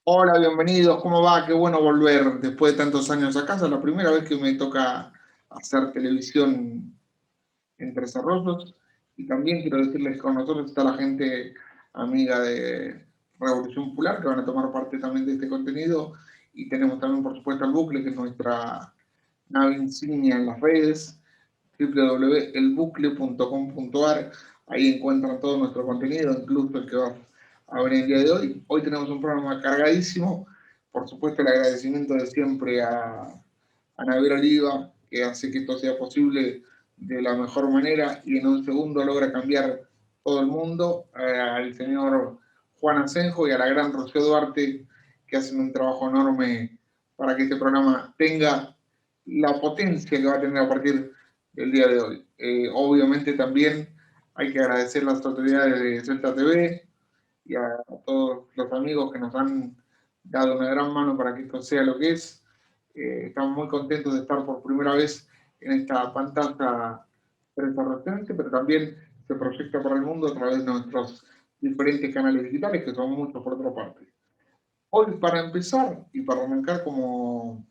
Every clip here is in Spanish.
Hola, bienvenidos, ¿cómo va? Qué bueno volver después de tantos años a casa. La primera vez que me toca hacer televisión en Tres Arroyos. Y también quiero decirles que con nosotros está la gente amiga de Revolución Popular, que van a tomar parte también de este contenido. Y tenemos también, por supuesto, al Bucle, que es nuestra nave insignia en las redes, www.elbucle.com.ar. Ahí encuentran todo nuestro contenido, incluso el que va a ver el día de hoy. Hoy tenemos un programa cargadísimo. Por supuesto, el agradecimiento de siempre a Navier Oliva, que hace que esto sea posible de la mejor manera y en un segundo logra cambiar todo el mundo, al señor Juan Asenjo y a la gran Rocío Duarte, que hacen un trabajo enorme para que este programa tenga la potencia que va a tener a partir del día de hoy. Obviamente también hay que agradecer a las autoridades de Celta TV y a todos los amigos que nos han dado una gran mano para que esto sea lo que es. Estamos muy contentos de estar por primera vez en esta pantalla referente, pero también se proyecta para el mundo a través de nuestros diferentes canales digitales, que son muchos por otra parte. Hoy, para empezar y para arrancar como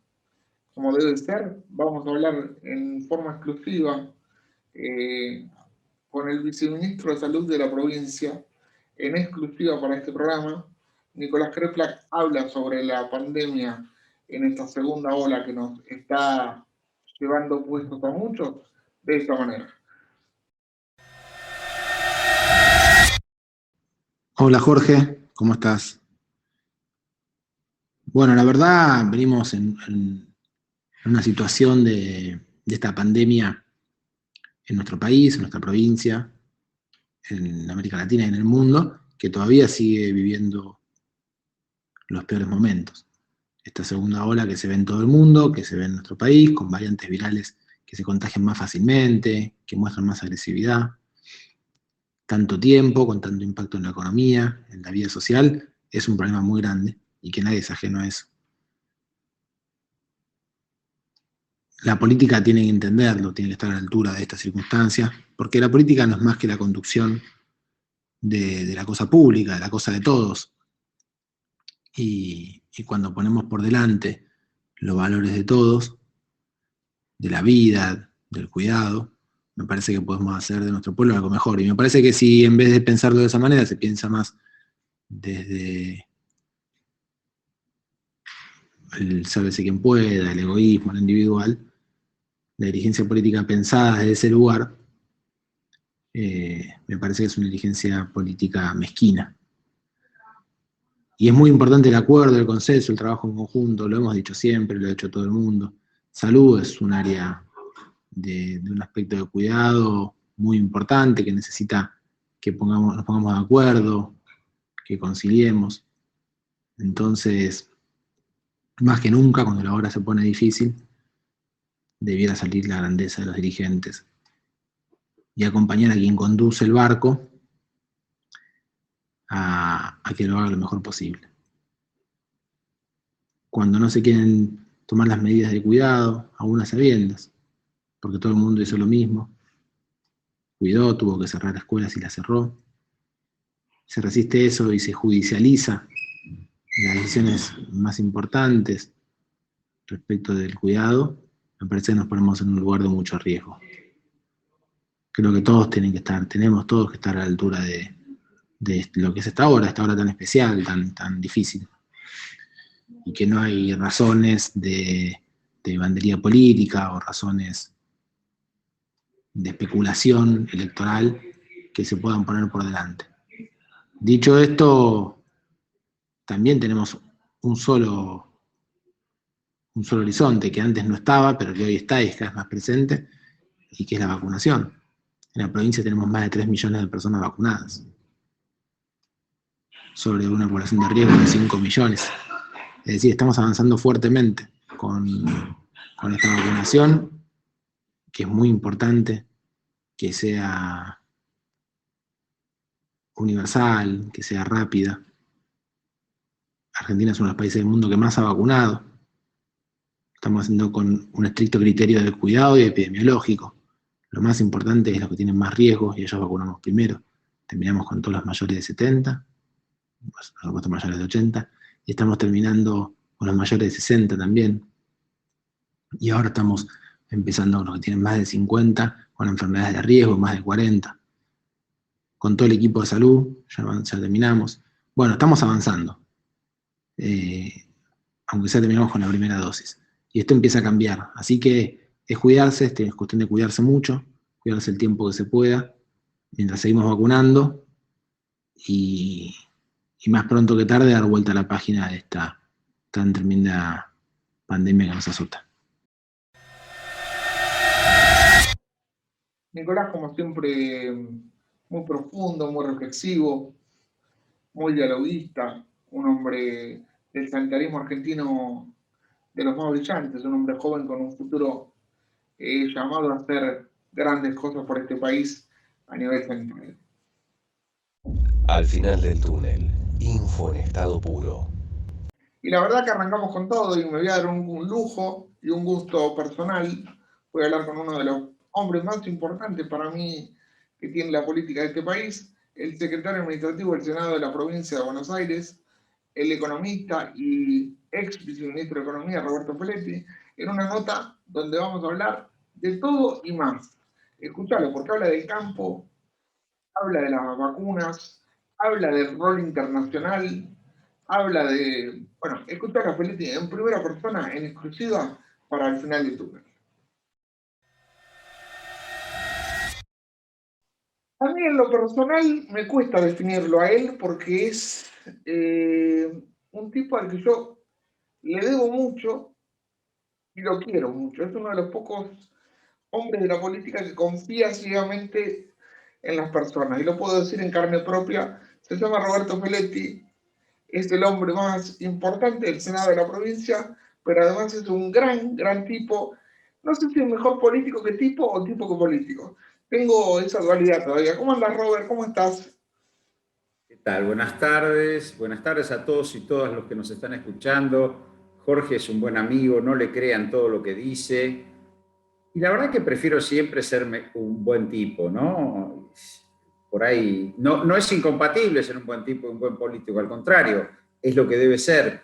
debe ser, vamos a hablar en forma exclusiva eh, con el viceministro de Salud de la provincia, en exclusiva para este programa. Nicolás Kreplak habla sobre la pandemia en esta segunda ola que nos está llevando puestos a muchos de esta manera. Hola Jorge, ¿cómo estás? Bueno, la verdad venimos en una situación de esta pandemia en nuestro país, en nuestra provincia, en América Latina y en el mundo, que todavía sigue viviendo los peores momentos. Esta segunda ola que se ve en todo el mundo, que se ve en nuestro país, con variantes virales que se contagian más fácilmente, que muestran más agresividad, tanto tiempo, con tanto impacto en la economía, en la vida social, es un problema muy grande y que nadie es ajeno a eso. La política tiene que entenderlo, tiene que estar a la altura de estas circunstancias, porque la política no es más que la conducción de la cosa pública, de la cosa de todos. Y cuando ponemos por delante los valores de todos, de la vida, del cuidado, me parece que podemos hacer de nuestro pueblo algo mejor. Y me parece que si en vez de pensarlo de esa manera se piensa más desde el sálvese quien pueda, el egoísmo, el individual, la dirigencia política pensada desde ese lugar, me parece que es una dirigencia política mezquina. Y es muy importante el acuerdo, el consenso, el trabajo en conjunto, lo hemos dicho siempre, lo ha dicho todo el mundo. Salud es un área de un aspecto de cuidado muy importante que necesita que nos pongamos de acuerdo, que conciliemos. Entonces, más que nunca, cuando la hora se pone difícil, debiera salir la grandeza de los dirigentes y acompañar a quien conduce el barco a que lo haga lo mejor posible. Cuando no se quieren tomar las medidas de cuidado, aún a sabiendas, porque todo el mundo hizo lo mismo, cuidó, tuvo que cerrar escuelas y las cerró, se resiste eso y se judicializa las decisiones más importantes respecto del cuidado, me parece que nos ponemos en un lugar de mucho riesgo. Creo que todos tenemos todos que estar a la altura de lo que es esta hora tan especial, tan difícil, y que no hay razones de bandería política o razones de especulación electoral que se puedan poner por delante. Dicho esto, también tenemos un solo, un solo horizonte que antes no estaba, pero que hoy está y es cada vez más presente, y que es la vacunación. En la provincia tenemos más de 3 millones de personas vacunadas, sobre una población de riesgo de 5 millones. Es decir, estamos avanzando fuertemente con esta vacunación, que es muy importante que sea universal, que sea rápida. Argentina es uno de los países del mundo que más ha vacunado. Estamos haciendo con un estricto criterio de cuidado y epidemiológico. Lo más importante es los que tienen más riesgos y ellos vacunamos primero. Terminamos con todos los mayores de 70, por supuesto mayores de 80, y estamos terminando con los mayores de 60 también. Y ahora estamos empezando con los que tienen más de 50, con enfermedades de riesgo, más de 40. Con todo el equipo de salud, ya terminamos. Bueno, estamos avanzando. Aunque sea terminamos con la primera dosis. Y esto empieza a cambiar. Así que es cuidarse, es cuestión de cuidarse mucho, cuidarse el tiempo que se pueda, mientras seguimos vacunando, y más pronto que tarde dar vuelta a la página de esta tan tremenda pandemia que nos azota. Nicolás, como siempre, muy profundo, muy reflexivo, muy dialoguista, un hombre del sanitarismo argentino de los más brillantes, un hombre joven con un futuro llamado a hacer grandes cosas por este país a nivel sanitario. Al final del túnel, info en estado puro. Y la verdad que arrancamos con todo y me voy a dar un lujo y un gusto personal. Voy a hablar con uno de los hombres más importantes para mí que tiene la política de este país, el secretario administrativo del Senado de la provincia de Buenos Aires, el economista y ex viceministro de Economía, Roberto Feletti, en una nota donde vamos a hablar de todo y más. Escuchalo, porque habla del campo, habla de las vacunas, habla del rol internacional, habla de, bueno, escuchar a Feletti en primera persona, en exclusiva, para el final del túnel. A mí en lo personal me cuesta definirlo a él porque es un tipo al que yo le debo mucho y lo quiero mucho. Es uno de los pocos hombres de la política que confía ciegamente en las personas. Y lo puedo decir en carne propia. Se llama Roberto Feletti, es el hombre más importante del Senado de la provincia, pero además es un gran tipo. No sé si es mejor político que tipo o tipo que político. Tengo esa dualidad todavía. ¿Cómo andas, Robert? ¿Cómo estás? ¿Qué tal? Buenas tardes a todos y todas los que nos están escuchando. Jorge es un buen amigo, no le crean todo lo que dice. Y la verdad que prefiero siempre ser un buen tipo, ¿no? Por ahí, no es incompatible ser un buen tipo y un buen político, al contrario, es lo que debe ser,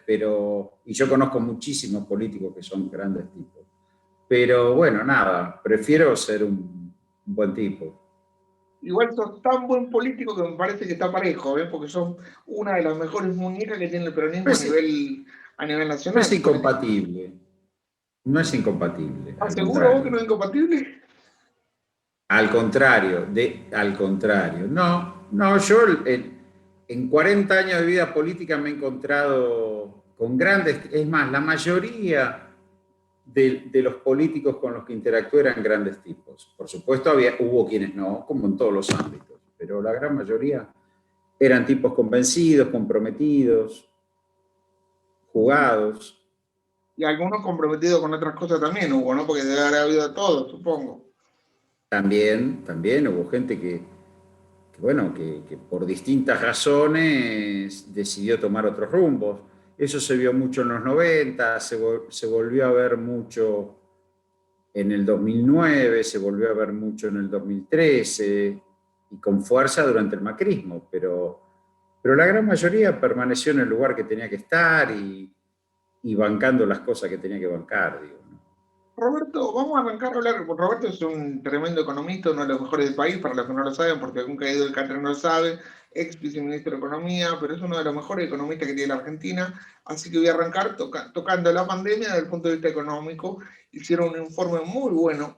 y yo conozco muchísimos políticos que son grandes tipos. Pero bueno, nada, prefiero ser un buen tipo. Igual sos tan buen político que me parece que está parejo, ¿eh? Porque son una de las mejores muñecas que tiene el peronismo a nivel No nacional. es incompatible. No es incompatible, ¿Estás al seguro vos que contrario. no es incompatible? Al contrario. No, yo en 40 años de vida política me he encontrado con grandes, es más, la mayoría de los políticos con los que interactué eran grandes tipos. Por supuesto, hubo quienes no, como en todos los ámbitos, pero la gran mayoría eran tipos convencidos, comprometidos, jugados. Y algunos comprometidos con otras cosas también hubo, ¿no? Porque debe haber habido todo, supongo. También hubo gente que por distintas razones decidió tomar otros rumbos. Eso se vio mucho en los 90, se volvió a ver mucho en el 2009, se volvió a ver mucho en el 2013 y con fuerza durante el macrismo, pero la gran mayoría permaneció en el lugar que tenía que estar y bancando las cosas que tenía que bancar, digo, ¿no? Roberto, vamos a arrancar a hablar. Roberto es un tremendo economista, uno de los mejores del país, para los que no lo saben, porque algún caído del catre no lo sabe, ex viceministro de Economía, pero es uno de los mejores economistas que tiene la Argentina. Así que voy a arrancar tocando la pandemia desde el punto de vista económico. Hicieron un informe muy bueno,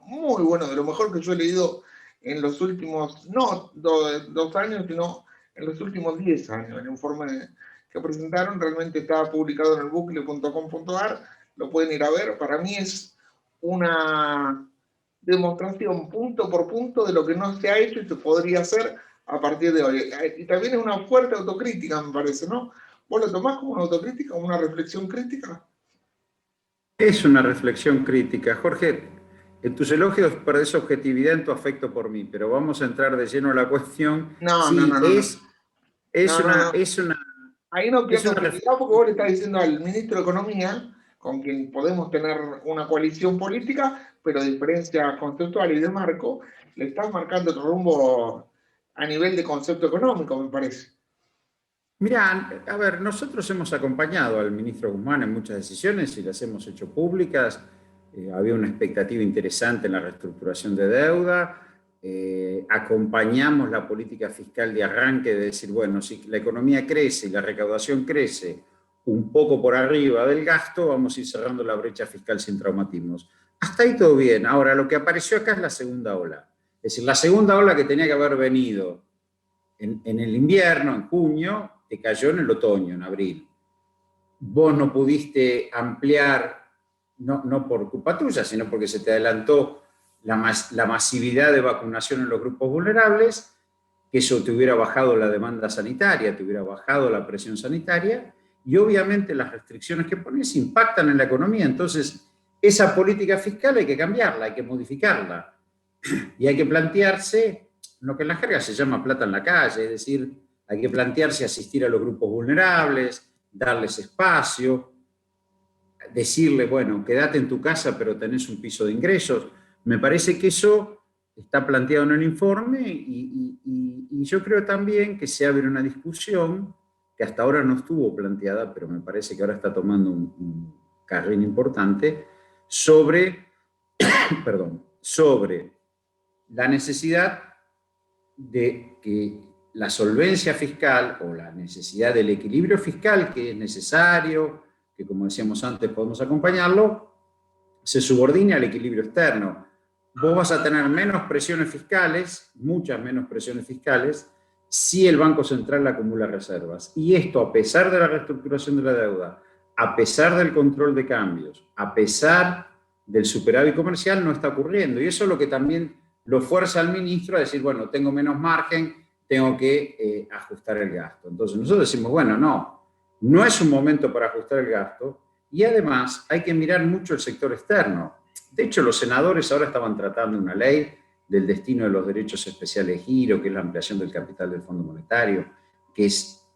de lo mejor que yo he leído en los últimos, no 2 años, sino en los últimos 10 años. El informe que presentaron realmente está publicado en el bucle.com.ar, lo pueden ir a ver. Para mí es una demostración punto por punto de lo que no se ha hecho y se podría hacer a partir de hoy. Y también es una fuerte autocrítica, me parece, ¿no? ¿Vos lo tomás como una autocrítica, como una reflexión crítica? Es una reflexión crítica. Jorge, en tus elogios perdés objetividad en tu afecto por mí, pero vamos a entrar de lleno a la cuestión. No, no, Sí, no, no, no. es No, no, una, no. es una, Ahí no es pierdo una objetividad porque vos le estás diciendo al ministro de Economía, con quien podemos tener una coalición política, pero a diferencia conceptual y de marco, le estás marcando otro rumbo a nivel de concepto económico, me parece. Mirá, a ver, nosotros hemos acompañado al ministro Guzmán en muchas decisiones y las hemos hecho públicas. Había una expectativa interesante en la reestructuración de deuda. Acompañamos la política fiscal de arranque de decir, bueno, si la economía crece y la recaudación crece un poco por arriba del gasto, vamos a ir cerrando la brecha fiscal sin traumatismos. Hasta ahí todo bien. Ahora, lo que apareció acá es la segunda ola. Es decir, la segunda ola que tenía que haber venido en el invierno, en junio, te cayó en el otoño, en abril. Vos no pudiste ampliar, no por culpa tuya, sino porque se te adelantó la masividad de vacunación en los grupos vulnerables, que eso te hubiera bajado la demanda sanitaria, te hubiera bajado la presión sanitaria, y obviamente las restricciones que pones impactan en la economía. Entonces, esa política fiscal hay que cambiarla, hay que modificarla, y hay que plantearse lo que en la jerga se llama plata en la calle, es decir, hay que plantearse asistir a los grupos vulnerables, darles espacio, decirle, bueno, quédate en tu casa pero tenés un piso de ingresos. Me parece que eso está planteado en el informe y yo creo también que se abre una discusión que hasta ahora no estuvo planteada, pero me parece que ahora está tomando un carril importante, sobre la necesidad de que la solvencia fiscal o la necesidad del equilibrio fiscal que es necesario, que como decíamos antes podemos acompañarlo, se subordine al equilibrio externo. Vos vas a tener menos presiones fiscales, muchas menos presiones fiscales, si el Banco Central acumula reservas. Y esto, a pesar de la reestructuración de la deuda, a pesar del control de cambios, a pesar del superávit comercial, no está ocurriendo. Y eso es lo que también lo fuerza al ministro a decir, bueno, tengo menos margen, tengo que ajustar el gasto. Entonces nosotros decimos, bueno, no es un momento para ajustar el gasto, y además hay que mirar mucho el sector externo. De hecho, los senadores ahora estaban tratando una ley del destino de los derechos especiales de giro, que es la ampliación del capital del Fondo Monetario, que es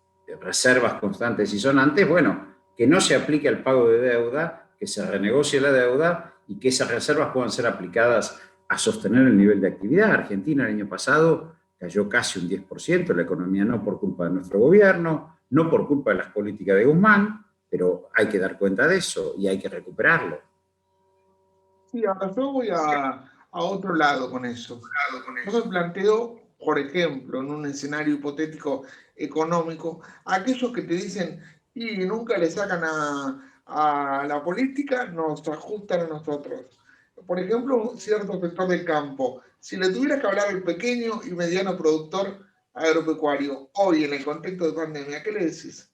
reservas constantes y sonantes, bueno, que no se aplique al pago de deuda, que se renegocie la deuda y que esas reservas puedan ser aplicadas a sostener el nivel de actividad. Argentina el año pasado cayó casi un 10%, la economía no por culpa de nuestro gobierno, no por culpa de las políticas de Guzmán, pero hay que dar cuenta de eso y hay que recuperarlo. Sí, ahora yo voy a otro lado con eso. Yo me planteo, por ejemplo, en un escenario hipotético económico, aquellos que te dicen, y nunca le sacan a la política, nos ajustan a nosotros. Por ejemplo, un cierto sector del campo. Si le tuvieras que hablar al pequeño y mediano productor agropecuario, hoy en el contexto de pandemia, ¿qué le decís?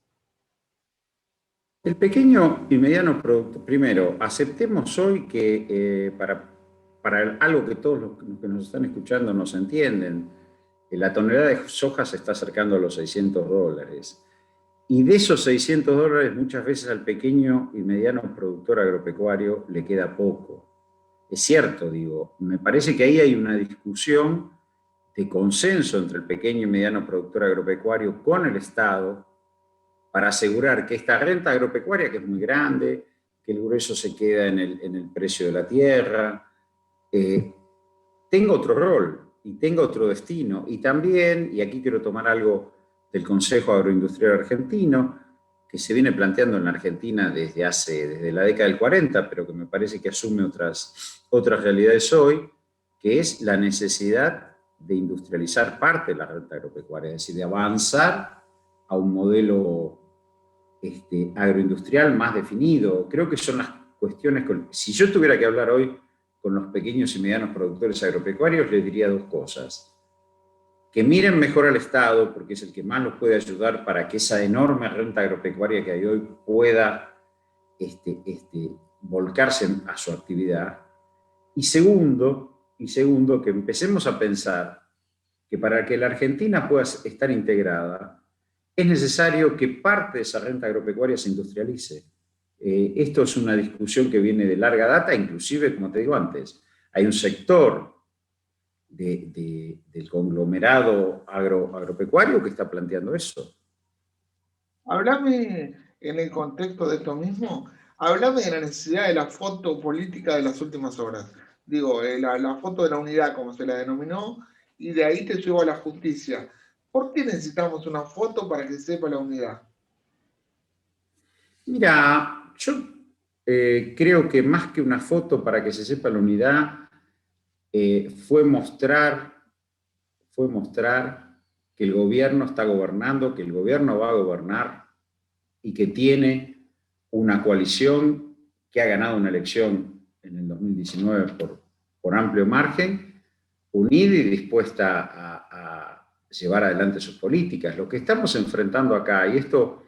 El pequeño y mediano productor, primero, aceptemos hoy que para algo que todos los que nos están escuchando nos entienden, la tonelada de soja se está acercando a los $600. Y de esos $600 muchas veces al pequeño y mediano productor agropecuario le queda poco. Es cierto, digo, me parece que ahí hay una discusión de consenso entre el pequeño y mediano productor agropecuario con el Estado para asegurar que esta renta agropecuaria, que es muy grande, que el grueso se queda en el precio de la tierra, tenga otro rol y tenga otro destino. Y también, y aquí quiero tomar algo del Consejo Agroindustrial Argentino, que se viene planteando en la Argentina desde la década del 40, pero que me parece que asume otras realidades hoy, que es la necesidad de industrializar parte de la renta agropecuaria, es decir, de avanzar a un modelo agroindustrial más definido. Creo que son las cuestiones, si yo tuviera que hablar hoy con los pequeños y medianos productores agropecuarios, les diría dos cosas. Que miren mejor al Estado, porque es el que más los puede ayudar para que esa enorme renta agropecuaria que hay hoy pueda volcarse a su actividad. Y segundo, que empecemos a pensar que para que la Argentina pueda estar integrada, es necesario que parte de esa renta agropecuaria se industrialice. Esto es una discusión que viene de larga data, inclusive, como te digo antes, hay un sector del conglomerado agropecuario que está planteando eso. Háblame, en el contexto de esto mismo, háblame de la necesidad de la foto política de las últimas horas. Digo, la foto de la unidad, como se la denominó, y de ahí te llevo a la justicia. ¿Por qué necesitamos una foto para que se sepa la unidad? Mira, yo creo que más que una foto para que se sepa la unidad, fue mostrar que el gobierno está gobernando, que el gobierno va a gobernar y que tiene una coalición que ha ganado una elección en el 2019 por amplio margen, unida y dispuesta a llevar adelante sus políticas. Lo que estamos enfrentando acá, y esto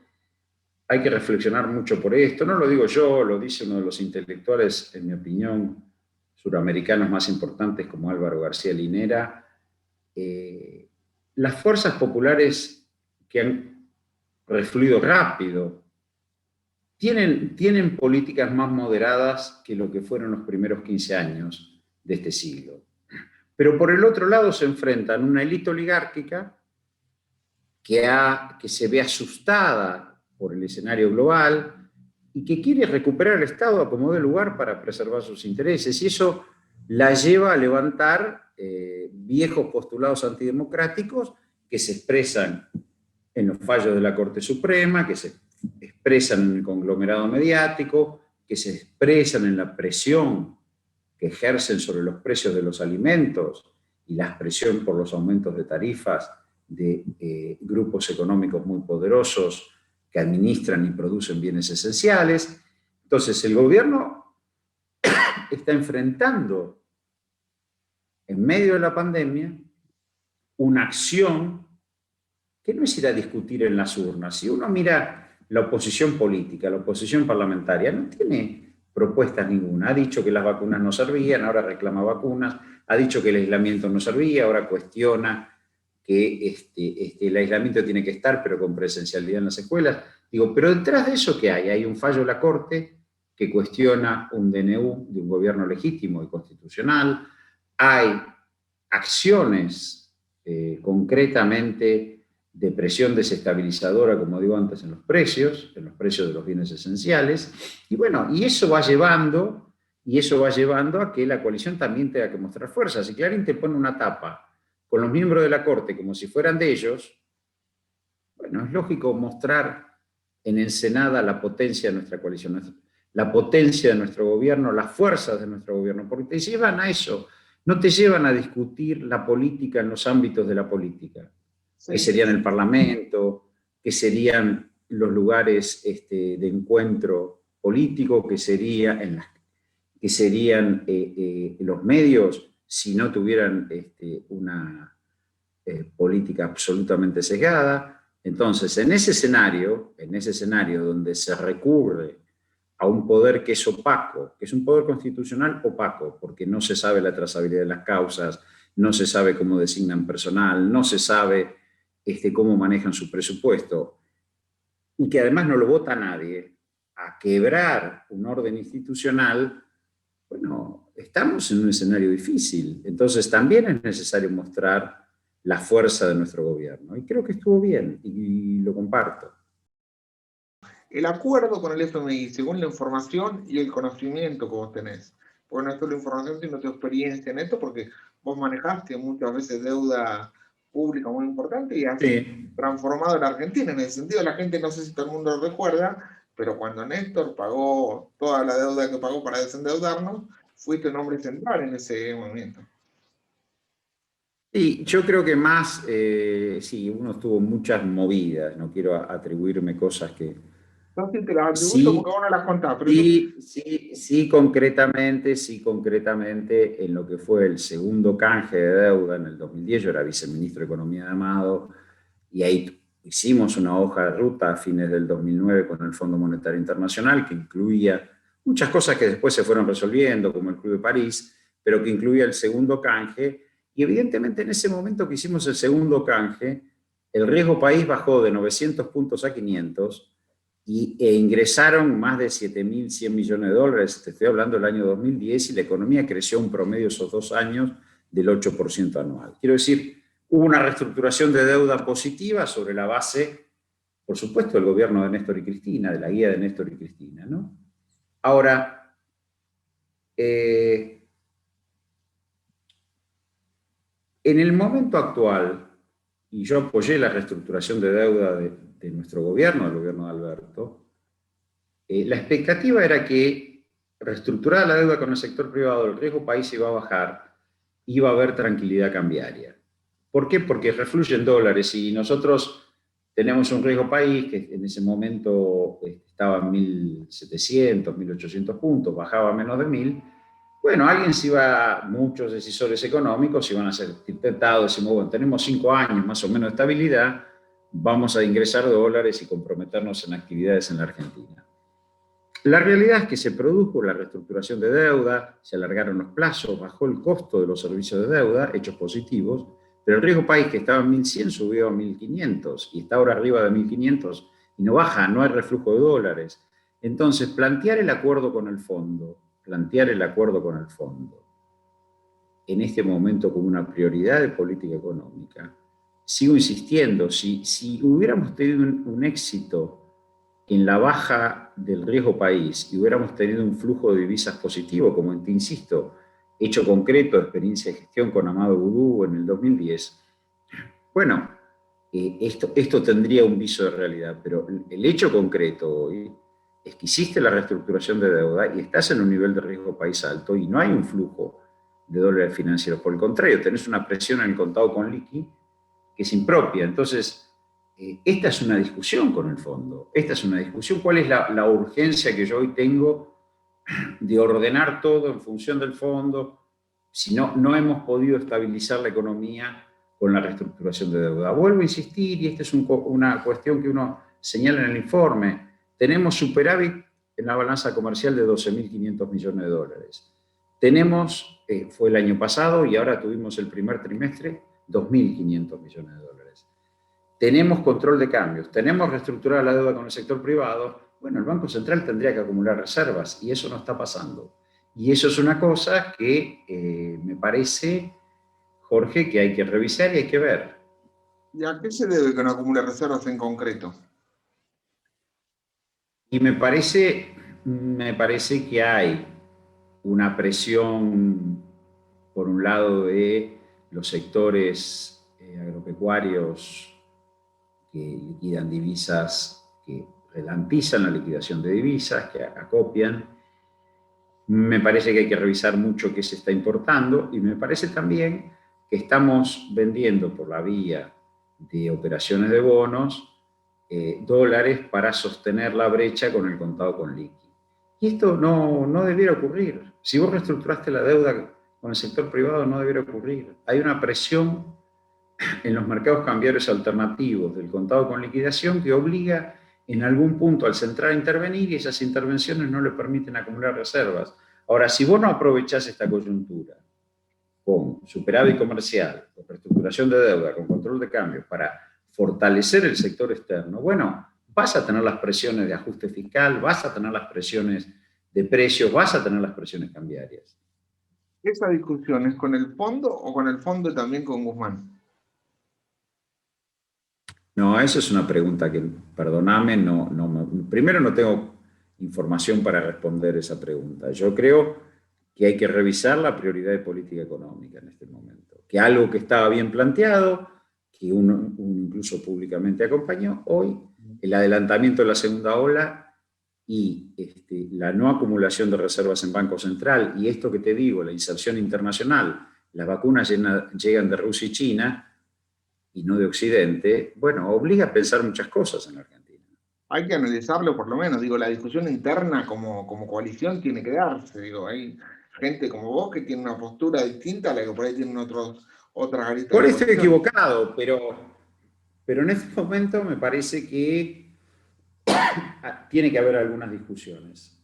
hay que reflexionar mucho por esto, no lo digo yo, lo dice uno de los intelectuales, en mi opinión, suramericanos más importantes como Álvaro García Linera, las fuerzas populares que han refluido rápido tienen políticas más moderadas que lo que fueron los primeros 15 años de este siglo. Pero por el otro lado se enfrentan una élite oligárquica que se ve asustada por el escenario global y que quiere recuperar el Estado a como dé lugar para preservar sus intereses. Y eso la lleva a levantar viejos postulados antidemocráticos que se expresan en los fallos de la Corte Suprema, que se expresan en el conglomerado mediático, que se expresan en la presión que ejercen sobre los precios de los alimentos y la presión por los aumentos de tarifas de grupos económicos muy poderosos que administran y producen bienes esenciales. Entonces, el gobierno está enfrentando, en medio de la pandemia, una acción que no es ir a discutir en las urnas. Si uno mira la oposición política, la oposición parlamentaria, no tiene propuestas ninguna. Ha dicho que las vacunas no servían, ahora reclama vacunas. Ha dicho que el aislamiento no servía, ahora cuestiona que el aislamiento tiene que estar, pero con presencialidad en las escuelas. Digo, pero detrás de eso, ¿qué hay? Hay un fallo de la Corte que cuestiona un DNU de un gobierno legítimo y constitucional. Hay acciones concretamente de presión desestabilizadora, como digo antes, en los precios de los bienes esenciales. Y bueno, y eso va llevando a que la coalición también tenga que mostrar fuerza. Si Clarín te pone una tapa con los miembros de la Corte como si fueran de ellos, bueno, es lógico mostrar en Ensenada la potencia de nuestra coalición, la potencia de nuestro gobierno, las fuerzas de nuestro gobierno, porque te llevan a eso, no te llevan a discutir la política en los ámbitos de la política, sí, que serían el Parlamento, que serían los lugares de encuentro político, que serían los medios, si no tuvieran una política absolutamente sesgada. Entonces, en ese escenario donde se recurre a un poder que es opaco, que es un poder constitucional opaco, porque no se sabe la trazabilidad de las causas, no se sabe cómo designan personal, no se sabe cómo manejan su presupuesto, y que además no lo vota nadie, a quebrar un orden institucional, bueno, estamos en un escenario difícil. Entonces también es necesario mostrar la fuerza de nuestro gobierno. Y creo que estuvo bien y lo comparto. El acuerdo con el FMI, según la información y el conocimiento que vos tenés, porque no es solo la información, sino tu experiencia en esto, porque vos manejaste muchas veces deuda pública muy importante y has transformado la Argentina. En el sentido, la gente, no sé si todo el mundo lo recuerda, pero cuando Néstor pagó toda la deuda que pagó para desendeudarnos, fuiste un hombre central en ese movimiento. Sí, yo creo que más, sí, uno tuvo muchas movidas, no quiero atribuirme cosas que... No, sí, te las atribuyo porque vos no las contás. Pero sí, concretamente en lo que fue el segundo canje de deuda en el 2010, yo era viceministro de Economía de Amado, y ahí hicimos una hoja de ruta a fines del 2009 con el Fondo Monetario Internacional que incluía muchas cosas que después se fueron resolviendo, como el Club de París, pero que incluía el segundo canje. Y evidentemente en ese momento que hicimos el segundo canje, el riesgo país bajó de 900 puntos a 500 e ingresaron más de 7.100 millones de dólares. Te estoy hablando del año 2010 y la economía creció un promedio esos 2 años del 8% anual. Quiero decir, hubo una reestructuración de deuda positiva sobre la base, por supuesto, del gobierno de Néstor y Cristina, de la guía de Néstor y Cristina, ¿no? Ahora, en el momento actual, y yo apoyé la reestructuración de deuda de nuestro gobierno, del gobierno de Alberto, la expectativa era que reestructurada la deuda con el sector privado, el riesgo país iba a bajar, iba a haber tranquilidad cambiaria. ¿Por qué? Porque refluyen dólares y nosotros tenemos un riesgo país que en ese momento estaba en 1.700, 1.800 puntos, bajaba a menos de 1.000. Bueno, muchos decisores económicos iban a ser tentados, decimos, bueno, tenemos 5 años más o menos de estabilidad, vamos a ingresar dólares y comprometernos en actividades en la Argentina. La realidad es que se produjo la reestructuración de deuda, se alargaron los plazos, bajó el costo de los servicios de deuda, hechos positivos, pero el riesgo país que estaba en 1.100 subió a 1.500 y está ahora arriba de 1.500 y no baja, no hay reflujo de dólares. Entonces, plantear el acuerdo con el fondo en este momento como una prioridad de política económica, sigo insistiendo, si hubiéramos tenido un éxito en la baja del riesgo país y hubiéramos tenido un flujo de divisas positivo, como te insisto, hecho concreto, experiencia de gestión con Amado Boudou en el 2010, bueno, esto tendría un viso de realidad, pero el hecho concreto hoy es que hiciste la reestructuración de deuda y estás en un nivel de riesgo país alto y no hay un flujo de dólares financieros. Por el contrario, tenés una presión en el contado con liqui que es impropia. Entonces, esta es una discusión con el fondo. Esta es una discusión. ¿Cuál es la urgencia que yo hoy tengo de ordenar todo en función del fondo si no hemos podido estabilizar la economía con la reestructuración de deuda? Vuelvo a insistir, y esta es una cuestión que uno señala en el informe. Tenemos superávit en la balanza comercial de 12.500 millones de dólares. Tenemos, fue el año pasado y ahora tuvimos el primer trimestre, 2.500 millones de dólares. Tenemos control de cambios, tenemos reestructurada la deuda con el sector privado. Bueno, el Banco Central tendría que acumular reservas y eso no está pasando. Y eso es una cosa que me parece, Jorge, que hay que revisar y hay que ver. ¿Y a qué se debe que no acumule reservas en concreto? Y me parece que hay una presión, por un lado, de los sectores agropecuarios que liquidan divisas, que relampizan la liquidación de divisas, que acopian. Me parece que hay que revisar mucho qué se está importando y me parece también que estamos vendiendo por la vía de operaciones de bonos dólares para sostener la brecha con el contado con liqui. Y esto no debiera ocurrir. Si vos reestructuraste la deuda con el sector privado, no debiera ocurrir. Hay una presión en los mercados cambiarios alternativos del contado con liquidación que obliga en algún punto al central a intervenir y esas intervenciones no le permiten acumular reservas. Ahora, si vos no aprovechás esta coyuntura con superávit comercial, con reestructuración de deuda, con control de cambios para fortalecer el sector externo, bueno, vas a tener las presiones de ajuste fiscal, vas a tener las presiones de precios, vas a tener las presiones cambiarias. ¿Esa discusión es con el fondo o con el fondo y también con Guzmán? No, eso es una pregunta que, perdóname, primero no tengo información para responder esa pregunta. Yo creo que hay que revisar la prioridad de política económica en este momento, que algo que estaba bien planteado, que uno incluso públicamente acompañó, hoy el adelantamiento de la segunda ola y la no acumulación de reservas en Banco Central, y esto que te digo, la inserción internacional, las vacunas llegan de Rusia y China, y no de Occidente, bueno, obliga a pensar muchas cosas en la Argentina. Hay que analizarlo por lo menos, digo, la discusión interna como coalición tiene que darse, digo, hay gente como vos que tiene una postura distinta a la que por ahí tienen otras aristas. Por esto estoy equivocado, pero en este momento me parece que tiene que haber algunas discusiones.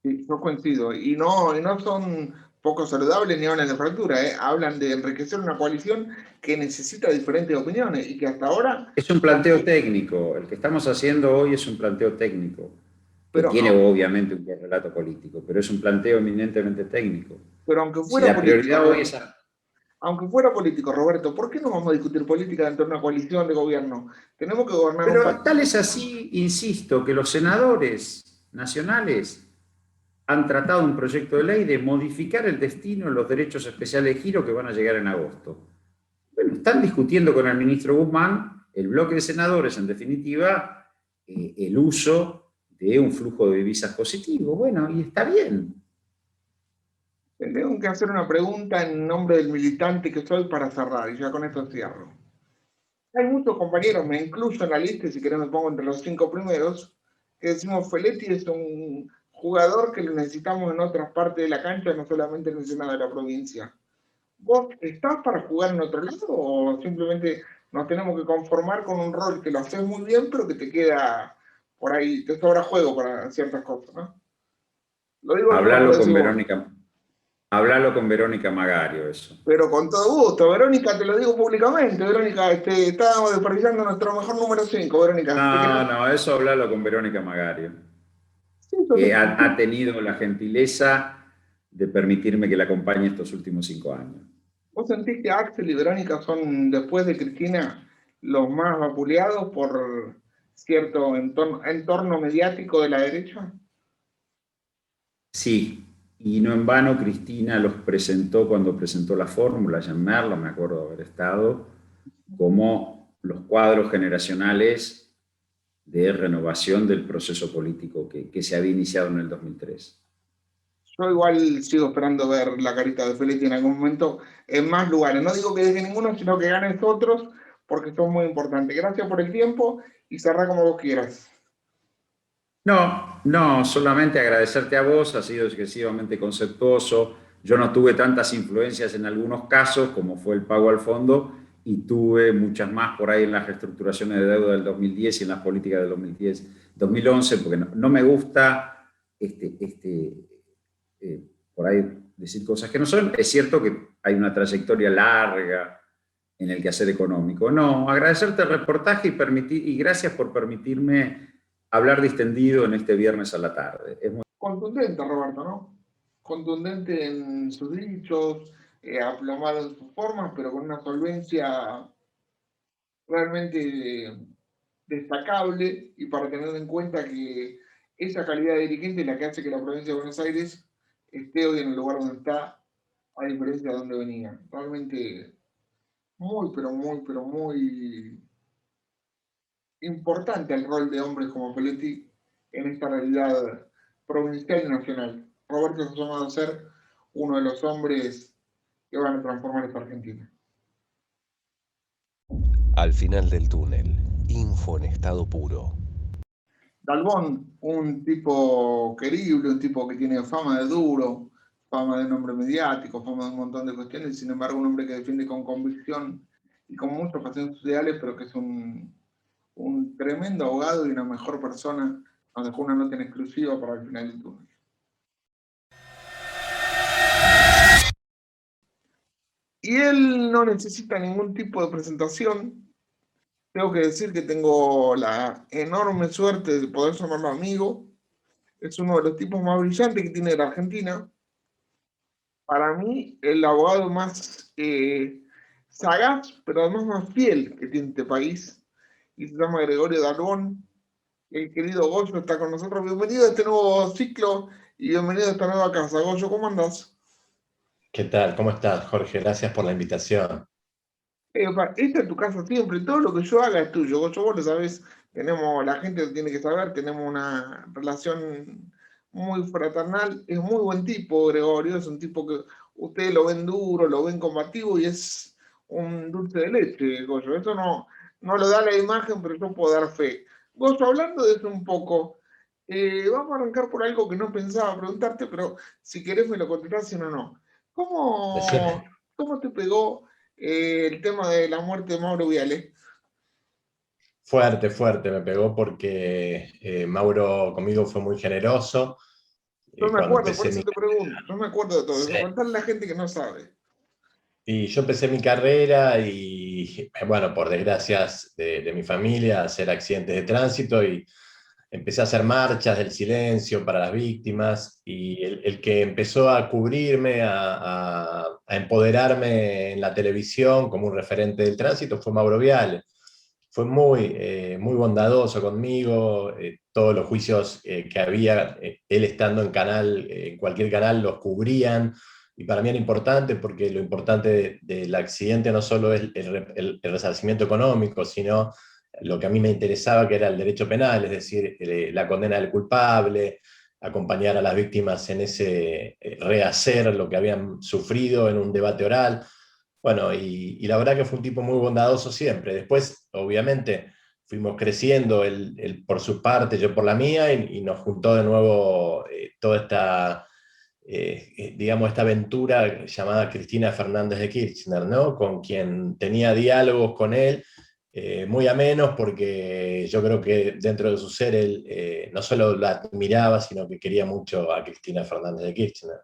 Sí, yo coincido, y no son poco saludables ni hablan de fractura, hablan de enriquecer una coalición que necesita diferentes opiniones y que hasta ahora... Es un planteo técnico, el que estamos haciendo hoy es un planteo técnico, pero, que tiene obviamente un relato político, pero es un planteo eminentemente técnico. Pero aunque fuera si la prioridad político, hoy es... Aunque fuera político, Roberto, ¿por qué no vamos a discutir política dentro de una coalición de gobierno? Tenemos que gobernar... Pero tal es así, insisto, que los senadores nacionales han tratado un proyecto de ley de modificar el destino en los derechos especiales de giro que van a llegar en agosto. Bueno, están discutiendo con el ministro Guzmán, el bloque de senadores, en definitiva, el uso de un flujo de divisas positivo. Bueno, y está bien. Te tengo que hacer una pregunta en nombre del militante que soy para cerrar, y ya con esto cierro. Hay muchos compañeros, me incluyo en la lista, y si querés me pongo entre los 5 primeros, que decimos Feletti es un jugador que lo necesitamos en otras partes de la cancha, no solamente en el Senado de la provincia. ¿Vos estás para jugar en otro lado o simplemente nos tenemos que conformar con un rol que lo haces muy bien, pero que te queda por ahí, te sobra juego para ciertas cosas, ¿no? Lo digo yo, Hablalo lo con decís vos. Verónica. Hablalo con Verónica Magario, eso. Pero con todo gusto, Verónica, te lo digo públicamente, Verónica, estábamos desperdiciando nuestro mejor número 5, Verónica. No, eso hablalo con Verónica Magario, Sí, que ha tenido la gentileza de permitirme que la acompañe estos últimos 5 años. ¿Vos sentís que Axel y Verónica son, después de Cristina, los más vapuleados por cierto entorno mediático de la derecha? Sí, y no en vano Cristina los presentó cuando presentó la fórmula, Jean Merlo, me acuerdo de haber estado, como los cuadros generacionales de renovación del proceso político que se había iniciado en el 2003. Yo igual sigo esperando ver la carita de Feletti en algún momento en más lugares. No digo que deje ninguno, sino que ganes otros, porque son muy importantes. Gracias por el tiempo y cerrá como vos quieras. No, solamente agradecerte a vos, has sido excesivamente conceptuoso. Yo no tuve tantas influencias en algunos casos, como fue el pago al fondo, y tuve muchas más por ahí en las reestructuraciones de deuda del 2010 y en las políticas del 2011, porque no me gusta por ahí decir cosas que no son. Es cierto que hay una trayectoria larga en el quehacer económico. No, agradecerte el reportaje y gracias por permitirme hablar distendido en este viernes a la tarde. Es muy... Contundente, Roberto, ¿no? Contundente en sus dichos, aplomado en sus formas, pero con una solvencia realmente destacable y para tener en cuenta que esa calidad de dirigente es la que hace que la provincia de Buenos Aires esté hoy en el lugar donde está, a diferencia de donde venía. Realmente pero muy importante el rol de hombres como Feletti en esta realidad provincial y nacional. Roberto se ha llamado a ser uno de los hombres que van a transformar esta Argentina. Al final del túnel, info en estado puro. Dalbón, un tipo querible, un tipo que tiene fama de duro, fama de un hombre mediático, fama de un montón de cuestiones, sin embargo un hombre que defiende con convicción y con mucha pasión sus ideales, pero que es un tremendo abogado y una mejor persona. Nos dejó una nota en exclusiva para el final del túnel. Y él no necesita ningún tipo de presentación. Tengo que decir que tengo la enorme suerte de poder llamarlo amigo. Es uno de los tipos más brillantes que tiene la Argentina. Para mí, el abogado más sagaz, pero además más fiel que tiene este país. Y se llama Gregorio Dalbón. El querido Goyo está con nosotros. Bienvenido a este nuevo ciclo y bienvenido a esta nueva casa. Goyo, ¿cómo andás? ¿Qué tal? ¿Cómo estás, Jorge? Gracias por la invitación. Esta es tu casa siempre, todo lo que yo haga es tuyo. Goyo, vos lo sabés, la gente lo tiene que saber, tenemos una relación muy fraternal. Es muy buen tipo, Gregorio, es un tipo que ustedes lo ven duro, lo ven combativo y es un dulce de leche, Goyo. Eso no lo da la imagen, pero yo puedo dar fe. Goyo, hablando de eso un poco, vamos a arrancar por algo que no pensaba preguntarte, pero si querés me lo contestás, si no, no. Decime. ¿Cómo te pegó el tema de la muerte de Mauro Viale? Fuerte, me pegó porque Mauro conmigo fue muy generoso. Yo me Cuando acuerdo, por empecé eso mi... te pregunto, yo me acuerdo de todo Sí. eso. Contale a la gente que no sabe. Y yo empecé mi carrera y, bueno, por desgracias de mi familia, hacer accidentes de tránsito y empecé a hacer marchas del silencio para las víctimas y el que empezó a cubrirme, a empoderarme en la televisión como un referente del tránsito fue Mauro Viale. Fue muy bondadoso conmigo, todos los juicios que había, él estando en cualquier canal los cubrían, y para mí era importante porque lo importante del accidente no solo es el resarcimiento económico, sino lo que a mí me interesaba, que era el derecho penal, es decir, la condena del culpable, acompañar a las víctimas en ese rehacer lo que habían sufrido en un debate oral. Bueno, y la verdad que fue un tipo muy bondadoso siempre. Después, obviamente, fuimos creciendo, él por su parte, yo por la mía, y nos juntó de nuevo toda esta, digamos, esta aventura llamada Cristina Fernández de Kirchner, ¿no? Con quien tenía diálogos con él, muy amenos, porque yo creo que dentro de su ser él no solo la admiraba, sino que quería mucho a Cristina Fernández de Kirchner.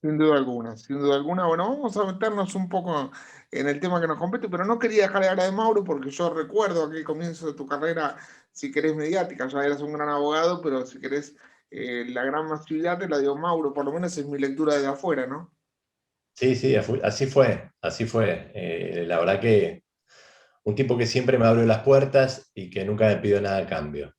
Sin duda alguna, sin duda alguna. Bueno, vamos a meternos un poco en el tema que nos compete, pero no quería dejar de hablar de Mauro porque yo recuerdo aquel comienzo de tu carrera, si querés mediática, ya eras un gran abogado, pero si querés la gran masividad te la dio Mauro, por lo menos es mi lectura desde afuera, ¿no? Sí, sí, así fue, así fue. La verdad que un tipo que siempre me abrió las puertas y que nunca me pidió nada a cambio.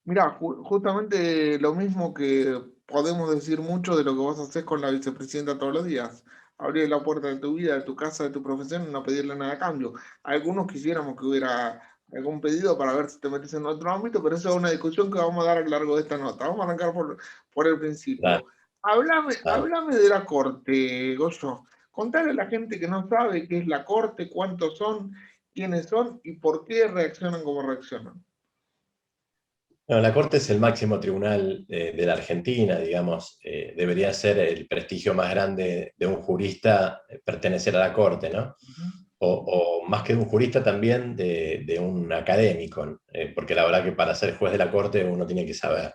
Mirá, justamente lo mismo que podemos decir mucho de lo que vos haces con la vicepresidenta todos los días. Abrir la puerta de tu vida, de tu casa, de tu profesión y no pedirle nada a cambio. Algunos quisiéramos que hubiera algún pedido para ver si te metes en otro ámbito, pero eso es una discusión que vamos a dar a lo largo de esta nota. Vamos a arrancar por el Dale, principio. Háblame, dale. háblame de la Corte, Goyo. Contale a la gente que no sabe qué es la Corte, cuántos son, quiénes son y por qué reaccionan como reaccionan. Bueno, la Corte es el máximo tribunal de la Argentina, digamos, debería ser el prestigio más grande de un jurista pertenecer a la Corte, ¿no? O más que de un jurista también de un académico, porque la verdad que para ser juez de la Corte uno tiene que saber.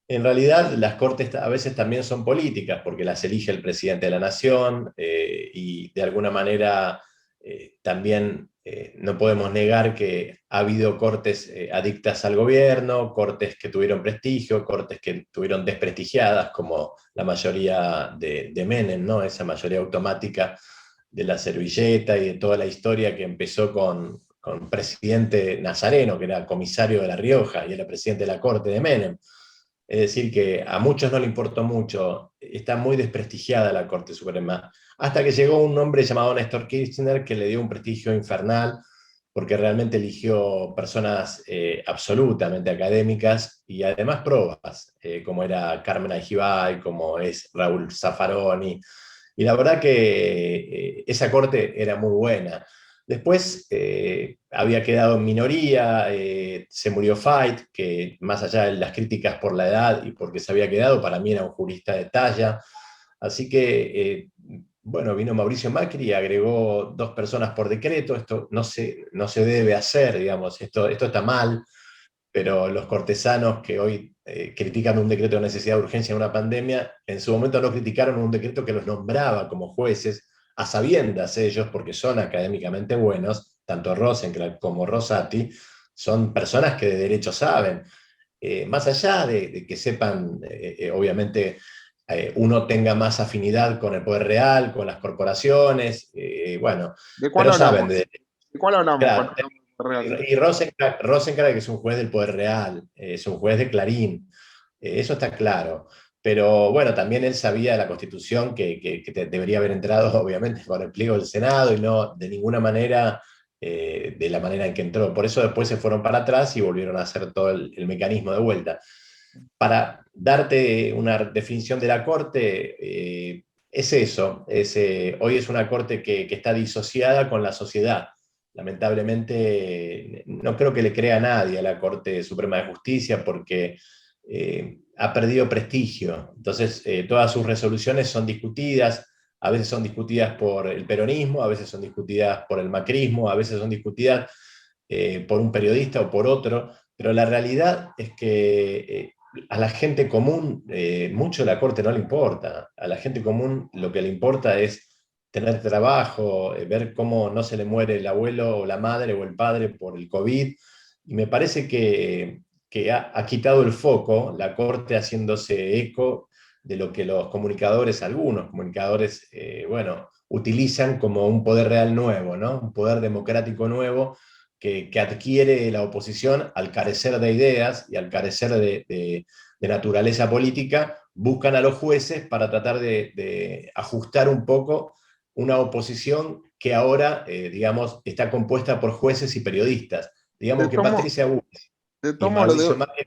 En realidad, las cortes a veces también son políticas, porque las elige el presidente de la nación, y de alguna manera también no podemos negar que ha habido cortes adictas al gobierno, cortes que tuvieron prestigio, cortes que tuvieron desprestigiadas, como la mayoría de Menem, ¿no? Esa mayoría automática de la servilleta y de toda la historia que empezó con presidente Nazareno, que era comisario de La Rioja y era presidente de la corte de Menem. Es decir, que a muchos no le importó mucho, está muy desprestigiada la Corte Suprema, hasta que llegó un hombre llamado Néstor Kirchner que le dio un prestigio infernal, porque realmente eligió personas absolutamente académicas y además probas, como era Carmen Agibai, como es Raúl Zaffaroni, y la verdad que esa corte era muy buena. Después había quedado en minoría, se murió Fait, que más allá de las críticas por la edad y porque se había quedado, para mí era un jurista de talla. Así que, bueno, vino Mauricio Macri y agregó 2 personas por decreto. Esto no se debe hacer, digamos, esto está mal, pero los cortesanos que hoy critican un decreto de necesidad de urgencia en una pandemia, en su momento no criticaron un decreto que los nombraba como jueces, a sabiendas ellos, porque son académicamente buenos, tanto Rosencrantz como Rosati, son personas que de derecho saben. Más allá de que sepan, obviamente, uno tenga más afinidad con el poder real, con las corporaciones, bueno, ¿De cuál pero saben hablamos? de... ¿De cuál hablamos Claro, cuando hablamos de real? y Rosencrantz, que es un juez del Poder Real, es un juez de Clarín, eso está claro. Pero bueno, también él sabía de la Constitución que debería haber entrado, obviamente, con el pliego del Senado y no de ninguna manera de la manera en que entró. Por eso después se fueron para atrás y volvieron a hacer todo el mecanismo de vuelta. Para darte una definición de la Corte, es eso. Hoy es una Corte que está disociada con la sociedad. Lamentablemente, no creo que le crea a nadie a la Corte Suprema de Justicia porque ha perdido prestigio. Entonces, todas sus resoluciones son discutidas, a veces son discutidas por el peronismo, a veces son discutidas por el macrismo, a veces son discutidas por un periodista o por otro, pero la realidad es que a la gente común mucho la Corte no le importa. A la gente común lo que le importa es tener trabajo, ver cómo no se le muere el abuelo o la madre o el padre por el COVID. Y me parece que ha quitado el foco la Corte haciéndose eco de lo que los comunicadores, algunos comunicadores, bueno, utilizan como un poder real nuevo, ¿no? Un poder democrático nuevo que adquiere la oposición al carecer de ideas y al carecer de naturaleza política, buscan a los jueces para tratar de ajustar un poco una oposición que ahora, digamos, está compuesta por jueces y periodistas. Te Digamos que tomo, Patricia Bullrich te y tomo lo Mauricio de, Macri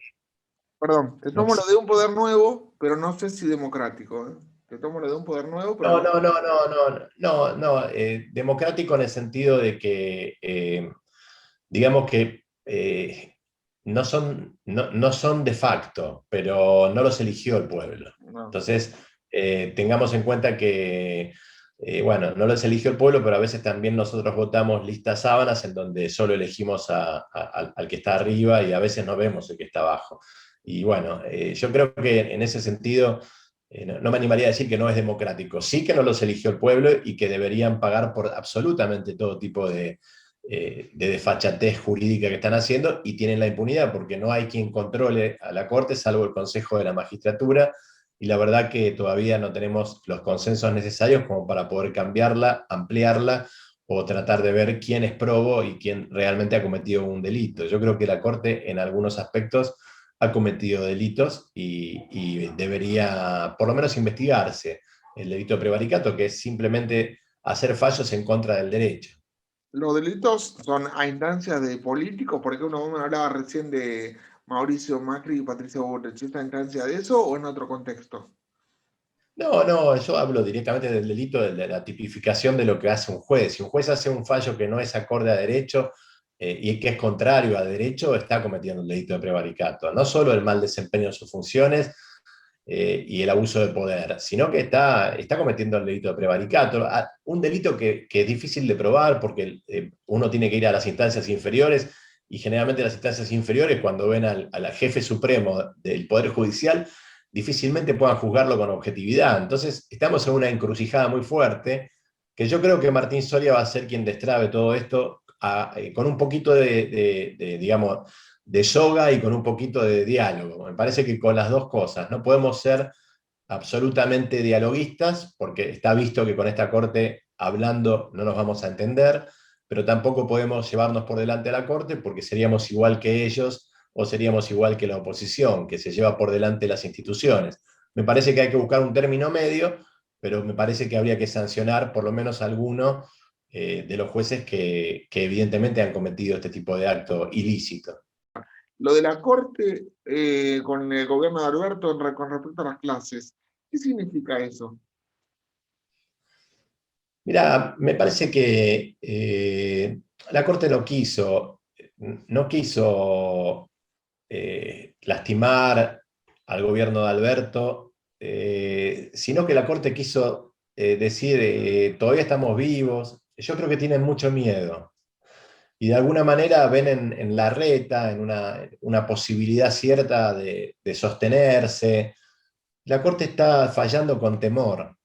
perdón, te no tomo lo de un poder nuevo, pero no sé si democrático, ¿eh? Te tomo lo de un poder nuevo, pero No, no. no, no, no, no, no, no, democrático en el sentido de que, digamos que no son de facto, pero no los eligió el pueblo. No. Entonces, tengamos en cuenta que, bueno, no los eligió el pueblo, pero a veces también nosotros votamos listas sábanas en donde solo elegimos al que está arriba y a veces no vemos el que está abajo. Y bueno, yo creo que en ese sentido no me animaría a decir que no es democrático. Sí que no los eligió el pueblo y que deberían pagar por absolutamente todo tipo de desfachatez jurídica que están haciendo, y tienen la impunidad porque no hay quien controle a la Corte salvo el Consejo de la Magistratura, y la verdad que todavía no tenemos los consensos necesarios como para poder cambiarla, ampliarla o tratar de ver quién es probo y quién realmente ha cometido un delito. Yo creo que la Corte en algunos aspectos ha cometido delitos y debería por lo menos investigarse el delito de prevaricato, que es simplemente hacer fallos en contra del derecho. Los delitos son a instancias de políticos, por ejemplo, vos me hablaba recién de Mauricio Macri y Patricia Bullrich, ¿esta instancia de eso o en otro contexto? No, no, yo hablo directamente del delito de la tipificación de lo que hace un juez. Si un juez hace un fallo que no es acorde a derecho y que es contrario a derecho, está cometiendo un delito de prevaricato. No solo el mal desempeño de sus funciones y el abuso de poder, sino que está cometiendo el delito de prevaricato. Un delito que es difícil de probar porque uno tiene que ir a las instancias inferiores, y generalmente las instancias inferiores, cuando ven al jefe supremo del Poder Judicial, difícilmente puedan juzgarlo con objetividad. Entonces, estamos en una encrucijada muy fuerte, que yo creo que Martín Soria va a ser quien destrabe todo esto con un poquito digamos, de soga y con un poquito de diálogo. Me parece que con las dos cosas, no podemos ser absolutamente dialoguistas, porque está visto que con esta Corte, hablando, no nos vamos a entender, pero tampoco podemos llevarnos por delante a la Corte, porque seríamos igual que ellos, o seríamos igual que la oposición, que se lleva por delante las instituciones. Me parece que hay que buscar un término medio, pero me parece que habría que sancionar por lo menos a alguno de los jueces que evidentemente han cometido este tipo de acto ilícito. Lo de la Corte con el gobierno de Alberto con respecto a las clases, ¿qué significa eso? Mira, me parece que la Corte no quiso lastimar al gobierno de Alberto, sino que la Corte quiso decir, todavía estamos vivos. Yo creo que tienen mucho miedo. Y de alguna manera ven en la reta, en una posibilidad cierta de sostenerse. La Corte está fallando con temor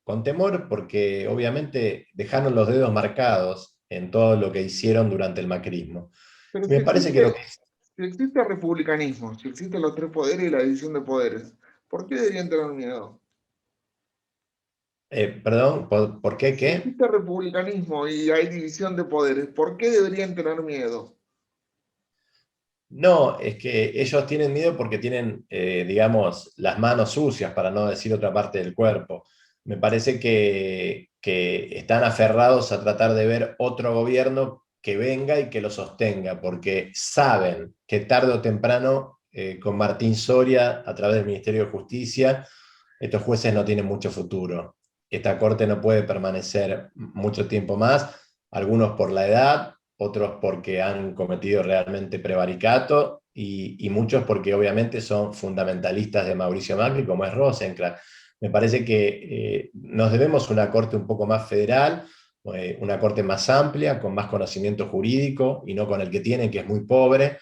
porque obviamente dejaron los dedos marcados en todo lo que hicieron durante el macrismo. Pero Me parece que lo que... si existe republicanismo, si existen los tres poderes y la división de poderes, ¿por qué deberían tener miedo? perdón, ¿por qué Si qué? existe republicanismo y hay división de poderes, ¿por qué deberían tener miedo? No, es que ellos tienen miedo porque tienen, digamos, las manos sucias, para no decir otra parte del cuerpo. Me parece que están aferrados a tratar de ver otro gobierno que venga y que lo sostenga, porque saben que tarde o temprano, con Martín Soria, a través del Ministerio de Justicia, estos jueces no tienen mucho futuro. Esta Corte no puede permanecer mucho tiempo más, algunos por la edad, otros porque han cometido realmente prevaricato y muchos porque obviamente son fundamentalistas de Mauricio Macri, como es Rosenkrantz. Me parece que nos debemos una Corte un poco más federal, una Corte más amplia, con más conocimiento jurídico y no con el que tienen, que es muy pobre.